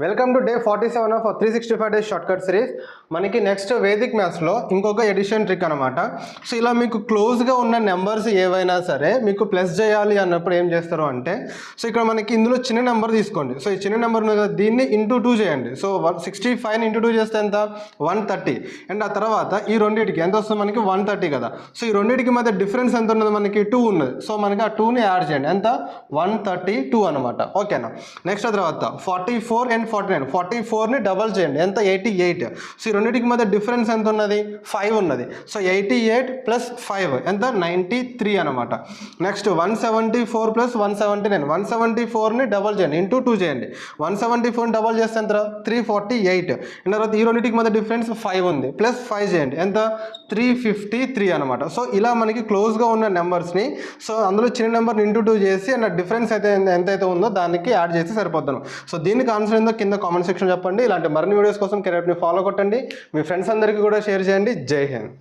Welcome to day 47 of 365 days shortcut series. మనకి next Vedic మ్యాథ్స్లో ఇంకొక ఎడిషన్ ట్రిక్ అనమాట. సో ఇలా మీకు క్లోజ్గా ఉన్న నెంబర్స్ ఏవైనా సరే మీకు ప్లస్ చేయాలి అన్నప్పుడు ఏం చేస్తారు అంటే, సో ఇక్కడ మనకి ఇందులో చిన్న నెంబర్ తీసుకోండి. సో ఈ చిన్న నెంబర్ ఉంది కదా, దీన్ని ఇంటూ 2 చేయండి. సో 165 ఇంటూ 2 చేస్తే ఎంత 130. అండ్ ఆ తర్వాత ఈ రెండింటికి ఎంత వస్తుంది, మనకి 130 కదా. సో ఈ రెండింటికి మధ్య డిఫరెన్స్ ఎంత ఉన్నది, మనకి 2 ఉన్నది. సో మనకి ఆ 2ని యాడ్ చేయండి, ఎంత 132 అనమాట. ఓకేనా. నెక్స్ట్ ఆ తర్వాత 44 అండ్ 49, 44ని డబల్ చేయండి, ఎంత 88. సో ఈ రెండింటికి మధ్య డిఫరెన్స్ ఎంత ఉన్నది, 5 ఉన్నది. సో 88 ప్లస్ 5 ఎంత 93 అనమాట. నెక్స్ట్ 174 ప్లస్ 179, 174ని డబల్ చేయండి, ఇంటూ 2 చేయండి. 174ని డబల్ చేస్తే ఎంత 348. అండ్ తర్వాత ఈ రెండింటికి మధ్య డిఫరెన్స్ 5 ఉంది, ప్లస్ 5 చేయండి, ఎంత 353 అనమాట. సో ఇలా మనకి క్లోజ్గా ఉన్న నెంబర్స్ని, సో అందులో చిన్న నెంబర్ని ఇంటూ 2 చేసి అండ్ డిఫరెన్స్ అయితే ఎంతైతే ఉందో దానికి యాడ్ చేసి సరిపోతాను. సో దీనికి ఆన్సర్ ఏందో కింద కామెంట్ సెక్షన్ చెప్పండి. ఇలాంటి మరిన్ని వీడియోస్ కోసం కెరీర్ని ఫాలో కొట్టండి, మీ ఫ్రెండ్స్ అందరికీ కూడా షేర్ చేయండి. జై హింద్.